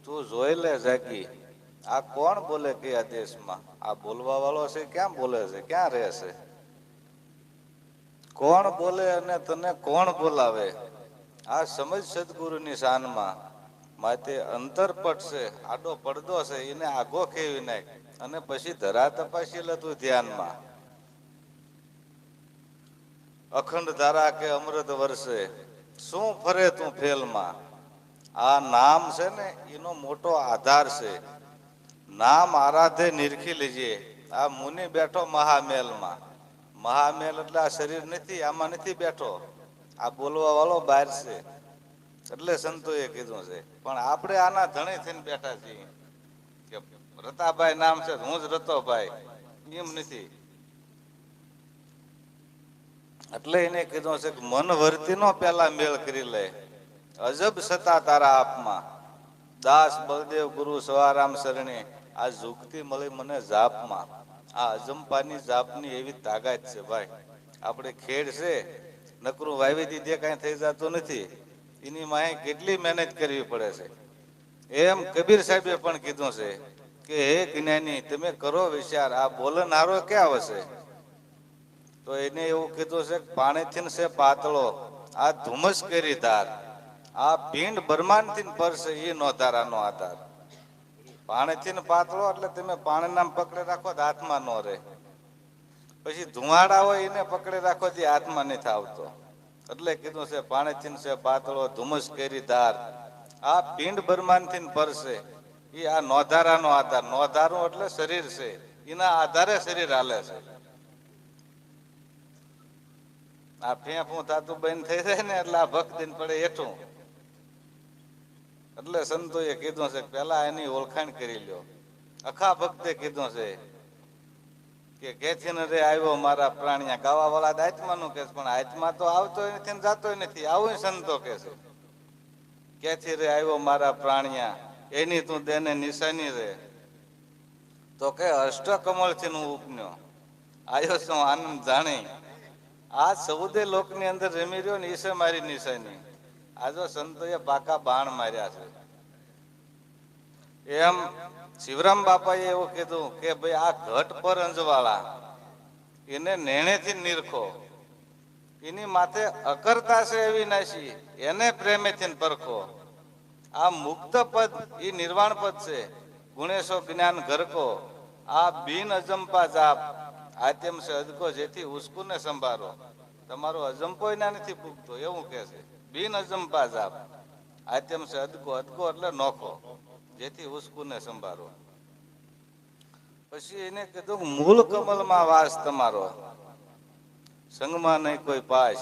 તું જોઈ લે જાગી, આ કોણ બોલે કયા દેશમાં? આ બોલવા વાળો છે ક્યાં બોલે છે, ક્યાં રહે છે? કોણ બોલે અને તને કોણ બોલાવે? આ સમજ સદગુરુની શાનમાં. માતે અંતરપટ છે, આડો પડદો છે, એને આગો ખેવી નાખ અને પછી ધરા તપાસી લે તું ધ્યાનમાં. અખંડ ધારા કે અમૃત વર્ષે, શું ફરે તું ફેલમાં? આ નામ છે ને એનો મોટો આધાર છે. નામ આરાધે નિરખી લેજે, આ મુનિ બેઠો મહામેલમાં. મહામેલ એટલે આ શરીર નથી, આમાં નથી બેઠો, આ બોલવા વાળો બહાર છે. એટલે સંતોએ કીધું છે. પણ આપણે આના ધણી થઈને બેઠા છીએ કે રતાભાઈ નામ છે, હું જ રતોભાઈ, એમ નથી. એટલે એને કીધું છે કે મન વર્તી નો પેલા મેળ કરી લે, અજબ સતા તારા આપમાં. દાસ બળદેવ ગુરુ સવારામ શરણે, આ ઝુકતી મળી મને જાપમાં. આ અજંપાની જાપની એવી તાકાત છે ભાઈ. આપણે ખેડ છે, નકરું વાવી દીધે કાંઈ થઈ જતું નથી. એની માહે કેટલી મહેનત કરવી પડે છે. એમ કબીર સાહેબે પણ કીધું છે કે હે જ્ઞાની, તમે કરો વિચાર, આ બોલનારો ક્યાં વસે? તો એને એવું કીધું છે કે પાણીથી છે પાતળો, આ ધુમ્મસ કરી ધાર, આ પિંડ બ્રહ્માંડથી પરસે એ નો ધારાનો આધાર. પાણીથી પાતળો એટલે તમે પાણીના પકડે રાખો તો હાથમાં ન રહે. પછી ધુવાડા હોય એને પકડે રાખો તે હાથમાં નથી આવતો. એટલે કીધું છે પાણીથી છે પાતળો, ધુમ્મસ કરી ધાર, આ પિંડ બ્રહ્માંડથી પરસે એ આ નોધારાનો આધાર. નોધારું એટલે શરીર છે, એના આધારે શરીર હાલે છે. આ ફેંફું થાતું બંધ થઈ જાય ને એટલે આ ભક્તિ પડે હેઠું. એટલે સંતોએ કીધું છે પેલા એની ઓળખાણ કરી લ્યો. અખા ભક્તે કીધું છે કે કેથી ન રે આવ્યો મારા પ્રાણિયા. ગાવા વાળા આત્માનું કે, પણ આત્મા તો આવતો નથી ને જાતો નથી, આવું સંતો કે છે. કેથી રે આવ્યો મારા પ્રાણિયા, એની તું દેને નિશાની રે. તો કે અષ્ટકમળ થી હું ઉપન્યો, આવ્યો શું આનંદ જાણી. આ 14 લોકની અંદર રમી રહ્યો ને એ છે મારી નિશાની. આ જો સંતોએ પાકા બાણ માર્યા છે. એમ શિવરામ બાપાએ એવું કીધું કે ભાઈ આ ઘટ પર અંજવાળા, એને નેણેથી નિરખો, એની માથે અકર્તા છે એવી નાશી, એને પ્રેમેથી પરખો. આ મુક્ત પદ એ નિર્વાણ પદ છે, ગુણેશો જ્ઞાન ઘરકો, આ બિન અજંપા જાપ, આત્યમ છે અદકો, જેથી ઉસ્કુને સંભાળો. તમારો અજંપો ના નથી પૂગતો એવું કે છે. બિન અજંપા જાપ, આત્યમ છે અદકો, અદકો એટલે નોખો, જેથી ઉસ્કુને સંભાળો. પછી એને કીધું મૂળ કમલમાં વાસ તમારો, સંગમાં નહીં કોઈ પાસ,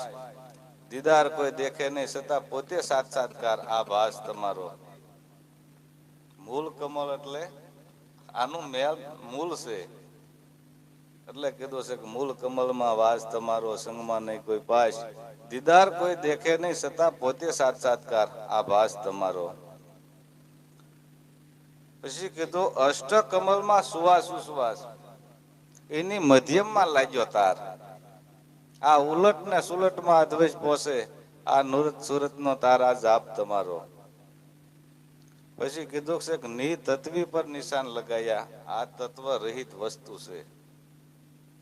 દીદાર કોઈ દેખે નહીં છતાં પોતે સાક્ષાત્કાર, આ ભાસ તમારો. મૂળ કમળ એટલે આનું મૂળ છે. એટલે કીધું છે કે મૂળ કમલમાં વાસ તમારો, સંગમાં નહીં કોઈ પાસ, દીદાર કોઈ દેખે નહીં છતાં પોતે સાક્ષાત્કાર, આ ભાસ તમારો. પછી કીધું અષ્ટ કમલમાં સુવાસ ઉશ્વાસ, એની મધ્યમમાં લાગ્યો તાર. આ ઉલટ ને સુલટમાં અદ્વૈત પોસે, આ નુરત સુરત નો તારા જાપ તમારો. પછી કીધું છે કે ની તત્વી પર નિશાન લગાયા, આ તત્વ રહિત વસ્તુ છે.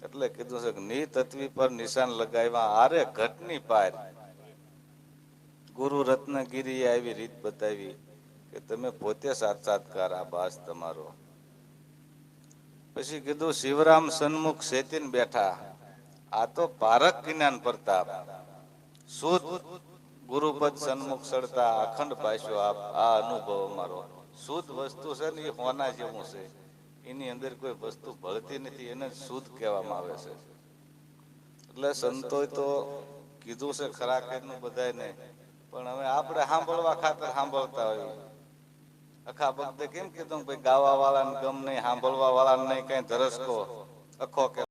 એટલે કીધું છે કે ની તત્વી પર નિશાન લગાવ્યા, આરે ઘટની પાર. ગુરુ રત્નગીરીએ આવી રીત બતાવી કે તમે પોતે સાક્ષાત્કાર, આ ભાસ તમારો. પછી કીધું શિવરામ સન્મુખ સેતીન બેઠા, આ તો પારક જ્ઞાન પ્રતાપ, શુદ્ધ ગુરુપદ સન્મુખ સડતા, અખંડ ભાષ્યો આપ, આ અનુભવ અમારો. શુદ્ધ વસ્તુ છે ને એ હોના જેવું છે, એની અંદર કોઈ વસ્તુ ભળતી નથી, એને શુદ્ધ કહેવામાં આવે છે. એટલે સંતોએ તો કીધું છે ખરા ખેરનું બધાને, પણ હવે આપણે સાંભળવા ખાતર સાંભળતા હોય. અખા ભક્તે કેમ કીધું ભાઈ ગાવા વાળાને ગમ નહીં, સાંભળવા વાળાને નહીં કઈ ધરસકો અખો કે